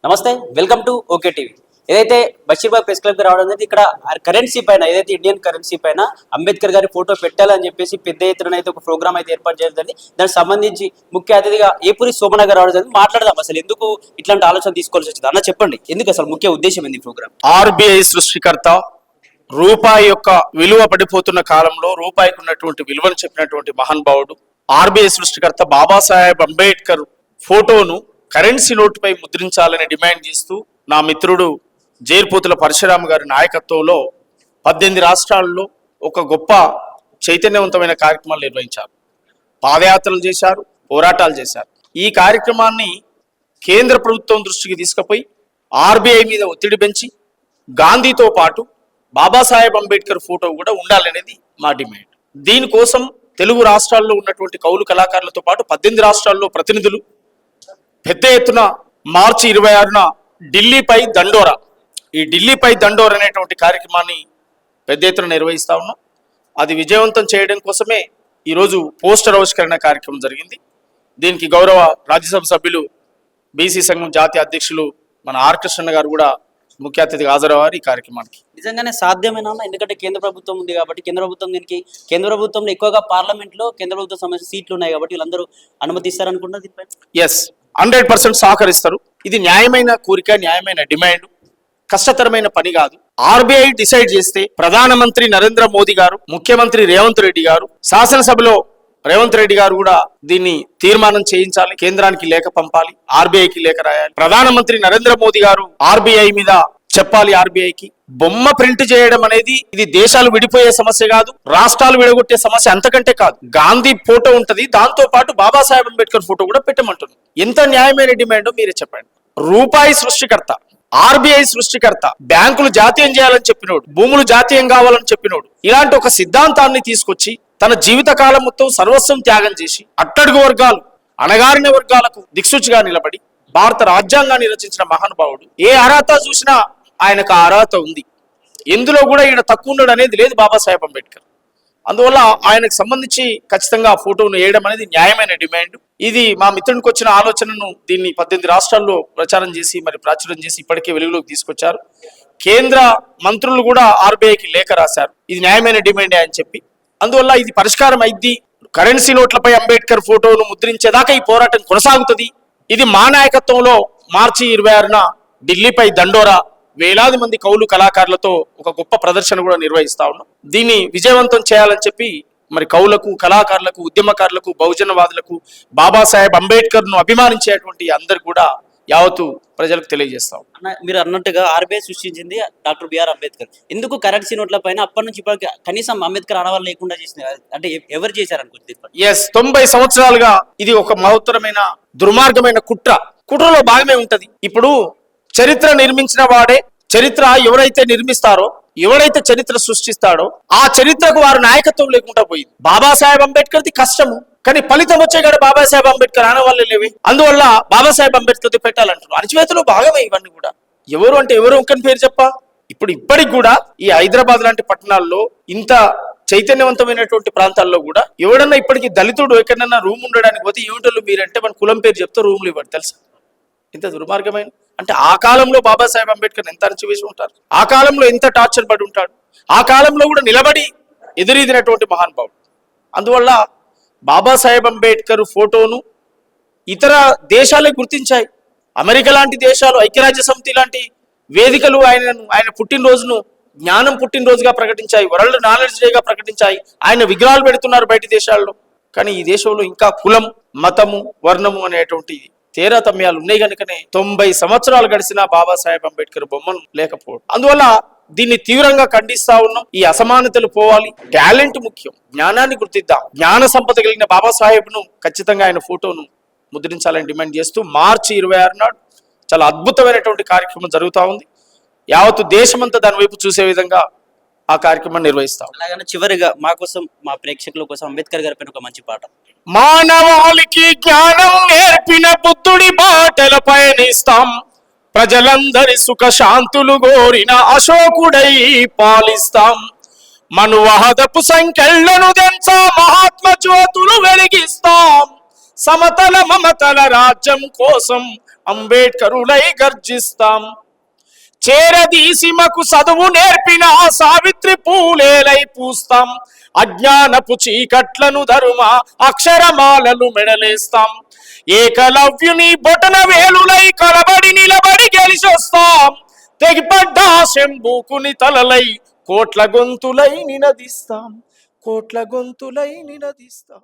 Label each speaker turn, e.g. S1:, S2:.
S1: నమస్తే, welcome to okay TV. ఏదైతే Basheerbagh press club రావడం అనేది ఇక్కడ కరెన్సీ పైన ఏదైతే ఇండియన్ కరెన్సీ పైన అంబేద్కర్ గారి ఫోటో పెట్టాలని చెప్పేసి పెద్ద ఎత్తున అయితే ఒక ప్రోగ్రామ్ అయితే ఏర్పాటు చేయడం జరిగింది. దానికి సంబంధించి ముఖ్య అతిథిగా ఏపూరి సోమన్న గారు రావడం జరిగింది. మాట్లాడదాం అసలు ఎందుకు ఇట్లాంటి ఆలోచన తీసుకోవాల్సి వచ్చింది అన్న, చెప్పండి ఎందుకు అసలు ముఖ్య ఉద్దేశం ఏంది ప్రోగ్రామ్?
S2: ఆర్బీఐ సృష్టికర్త రూపాయి యొక్క విలువ పడిపోతున్న కాలంలో రూపాయికి ఉన్నటువంటి విలువను చెప్పినటువంటి మహానుభావుడు ఆర్బీఐ సృష్టికర్త బాబాసాహెబ్ అంబేద్కర్ ఫోటోను కరెన్సీ నోటుపై ముద్రించాలని డిమాండ్ చేస్తూ నా మిత్రుడు జైర్పోతుల పరశురామ గారి నాయకత్వంలో 18 రాష్ట్రాల్లో ఒక గొప్ప చైతన్యవంతమైన కార్యక్రమాలు నిర్వహించారు. పాదయాత్రలు చేశారు, పోరాటాలు చేశారు. ఈ కార్యక్రమాన్ని కేంద్ర ప్రభుత్వం దృష్టికి తీసుకుపోయి ఆర్బీఐ మీద ఒత్తిడి పెంచి గాంధీతో పాటు బాబాసాహెబ్ అంబేద్కర్ ఫోటో కూడా ఉండాలనేది మా డిమాండ్. దీనికోసం తెలుగు రాష్ట్రాల్లో ఉన్నటువంటి కౌలు కళాకారులతో పాటు 18 రాష్ట్రాల్లో ప్రతినిధులు పెద్ద ఎత్తున మార్చి 26న ఢిల్లీపై దండోరా, ఈ ఢిల్లీపై దండోరా అనేటువంటి కార్యక్రమాన్ని పెద్ద ఎత్తున నిర్వహిస్తా ఉన్నాం. అది విజయవంతం చేయడం కోసమే ఈరోజు పోస్టర్ ఆవిష్కరణ కార్యక్రమం జరిగింది. దీనికి గౌరవ రాజ్యసభ సభ్యులు బీసీ సంఘం జాతీయ అధ్యక్షులు మన ఆర్ కృష్ణ గారు కూడా ముఖ్య అతిథిగా హాజరయ్యారు ఈ కార్యక్రమానికి.
S1: నిజంగానే సాధ్యమేనా? ఎందుకంటే కేంద్ర ప్రభుత్వం ఉంది కాబట్టి కేంద్ర ప్రభుత్వంలో ఎక్కువగా పార్లమెంట్ లో కేంద్ర ప్రభుత్వం సంబంధించిన సీట్లు ఉన్నాయి కాబట్టి వీళ్ళందరూ అనుమతిస్తారనుకుంటున్నారు దీనిపై.
S2: ఎస్, 100% సహకరిస్తారు. ఇది న్యాయమైన కోరిక, న్యాయమైన డిమాండ్, కష్టతరమైన పని కాదు. ఆర్బీఐ డిసైడ్ చేస్తే ప్రధానమంత్రి నరేంద్ర మోదీ గారు, ముఖ్యమంత్రి రేవంత్ రెడ్డి గారు, శాసనసభలో రేవంత్ రెడ్డి గారు కూడా దీన్ని తీర్మానం చేయించాలి, కేంద్రానికి లేఖ పంపాలి, ఆర్బీఐకి లేఖ రాయాలి. ప్రధానమంత్రి నరేంద్ర మోదీ గారు ఆర్బీఐ మీద చెప్పాలి, ఆర్బీఐకి బొమ్మ ప్రింట్ చేయడం అనేది ఇది దేశాలు విడిపోయే సమస్య కాదు, రాష్ట్రాలు విడగొట్టే సమస్య అంతకంటే కాదు. గాంధీ ఫోటో ఉంటది, దాంతో పాటు బాబాసాహెబ్ అంబేద్కర్ ఫోటో కూడా పెట్టమంటుంది. ఎంత న్యాయమైన డిమాండ్ మీరే చెప్పండి. రూపాయి సృష్టికర్త, ఆర్బీఐ సృష్టికర్త, బ్యాంకులు జాతీయం చేయాలని చెప్పినోడు, భూములు జాతీయం కావాలని చెప్పినోడు, ఇలాంటి ఒక సిద్ధాంతాన్ని తీసుకొచ్చి తన జీవితకాలం మొత్తం సర్వస్వం త్యాగం చేసి అట్టడుగు వర్గాలు, అణగారిన వర్గాలకు దిక్సూచిగా నిలబడి భారత రాజ్యాంగాన్ని రచించిన మహానుభావుడు. ఏ అర్హత చూసినా ఆయనకు ఆ అర్హత ఉంది, ఎందులో కూడా ఈయన తక్కువ ఉన్నాడు అనేది లేదు బాబాసాహెబ్ అంబేద్కర్. అందువల్ల ఆయనకు సంబంధించి ఖచ్చితంగా ఫోటోను వేయడం అనేది న్యాయమైన డిమాండ్. ఇది మా మిత్రునికి వచ్చిన ఆలోచనను దీన్ని 18 రాష్ట్రాల్లో ప్రచారం చేసి ప్రాచుర్యం చేసి ఇప్పటికే వెలుగులోకి తీసుకొచ్చారు. కేంద్ర మంత్రులు కూడా ఆర్బీఐకి లేఖ రాశారు, ఇది న్యాయమైన డిమాండే అని చెప్పి. అందువల్ల ఇది పరిష్కారం అయింది. కరెన్సీ నోట్లపై అంబేద్కర్ ఫోటోను ముద్రించేదాకా ఈ పోరాటం కొనసాగుతుంది. ఇది మా నాయకత్వంలో మార్చి 26న ఢిల్లీపై దండోరా, వేలాది మంది కౌలు కళాకారులతో ఒక గొప్ప ప్రదర్శన కూడా నిర్వహిస్తా ఉన్నాం. దీన్ని విజయవంతం చేయాలని చెప్పి కౌలకు, కళాకారులకు, ఉద్యమకారులకు, బహుజనవాదులకు, బాబాసాహెబ్ అంబేద్కర్ ను అభిమానించేటువంటి అందరు కూడా యావత్తు ప్రజలకు తెలియజేస్తాం.
S1: మీరు అన్నట్టుగా ఆర్బీఐ సృష్టించింది డాక్టర్ బిఆర్ అంబేద్కర్. ఎందుకు కరెన్సీ నోట్ల పైన అప్పటి నుంచి ఇప్పటికి కనీసం అంబేద్కర్ ఆడవాళ్ళు లేకుండా చేసిన అంటే ఎవరు చేశారు అనుకుంటుంది?
S2: 90 సంవత్సరాలుగా ఇది ఒక మహత్తరమైన దుర్మార్గమైన కుట్రలో భాగమే ఉంటది. ఇప్పుడు చరిత్ర నిర్మించిన వాడే, చరిత్ర ఎవరైతే నిర్మిస్తారో, ఎవరైతే చరిత్ర సృష్టిస్తాడో ఆ చరిత్రకు వారు నాయకత్వం లేకుండా పోయింది. బాబాసాహెబ్ అంబేద్కర్ది కష్టము, కానీ ఫలితం వచ్చేగాడు బాబాసాహెబ్ అంబేద్కర్ ఆనవాళ్ళే లేవి. అందువల్ల బాబాసాహెబ్ అంబేద్కర్ది పెట్టాలంటారు. అణచివేతలో భాగమే ఇవన్నీ కూడా. ఎవరు అంటే ఎవరు ఒకని పేరు చెప్ప. ఇప్పటికి కూడా ఈ హైదరాబాద్ లాంటి పట్టణాల్లో, ఇంత చైతన్యవంతమైనటువంటి ప్రాంతాల్లో కూడా ఎవడన్నా ఇప్పటికీ దళితుడు ఎక్కడన్నా రూమ్ ఉండడానికి పోతే ఏమిటోళ్ళు మీరంటే మన కులం పేరు చెప్తే రూమ్లు ఇవ్వడు. తెలుసా ఇంత దుర్మార్గమైన? అంటే ఆ కాలంలో బాబాసాహెబ్ అంబేద్కర్ ఎంత అణచివేసి ఉంటారు, ఆ కాలంలో ఎంత టార్చర్ పడి ఉంటాడు, ఆ కాలంలో కూడా నిలబడి ఎదురీదినటువంటి మహానుభావుడు. అందువల్ల బాబాసాహెబ్ అంబేద్కర్ ఫోటోను ఇతర దేశాలే గుర్తించాయి. అమెరికా లాంటి దేశాలు, ఐక్యరాజ్య సమితి లాంటి వేదికలు ఆయన పుట్టినరోజును జ్ఞానం పుట్టినరోజుగా ప్రకటించాయి, వరల్డ్ నాలెడ్జ్ డేగా ప్రకటించాయి. ఆయన విగ్రహాలు పెడుతున్నారు బయట దేశాల్లో. కానీ ఈ దేశంలో ఇంకా కులం, మతము, వర్ణము అనేటువంటి తేరతమ్యాలు ఉన్నాయి కనుకనే 90 సంవత్సరాలు గడిచినా బాబాసాహెబ్ అంబేద్కర్ బొమ్మను లేకపోవడం. అందువల్ల దీన్ని తీవ్రంగా ఖండిస్తా ఉన్నాం. ఈ అసమానతలు పోవాలి, టాలెంట్ ముఖ్యం, జ్ఞానాన్ని గుర్తిద్దాం. జ్ఞాన సంపద కలిగిన బాబాసాహెబ్ ను ఖచ్చితంగా ఆయన ఫోటోను ముద్రించాలని డిమాండ్ చేస్తూ మార్చి 26 నాడు చాలా అద్భుతమైనటువంటి కార్యక్రమం జరుగుతూ ఉంది. యావత్తు దేశమంతా దాని వైపు చూసే విధంగా ఆ కార్యక్రమాన్ని నిర్వహిస్తాం.
S1: అలాగనే చివరిగా మా కోసం, మా ప్రేక్షకుల కోసం అంబేద్కర్ గారి పైన ఒక మంచి పాట.
S2: మానవాళికి జ్ఞానం నేర్పిన బుద్ధుడి బాటల పయనిస్తాం, ప్రజలందరి సుఖ శాంతులు కోరిన అశోకుడై పాలిస్తాం, మనువాదపు సంఖ్యలను దెంచ మహాత్మ జ్యోతులు వెలిగిస్తాం, సమతల మమతల రాజ్యం కోసం అంబేద్కరులై గర్జిస్తాం. చేరదీసిమకు చదువు నేర్పిన సావిత్రి పూలేలై పూస్తాం. అజ్ఞానపు చీకట్లను ధరుమ అక్షరమాలలు మెడలేస్తాం. ఏకలవ్యుని బొటన వేలులై కలబడి నిలబడి గెలిచొస్తాం. తెగిపడ్డా శంభూకుని తలలై కోట్ల గొంతులై నినదిస్తాం. కోట్ల గొంతులై నినదిస్తాం.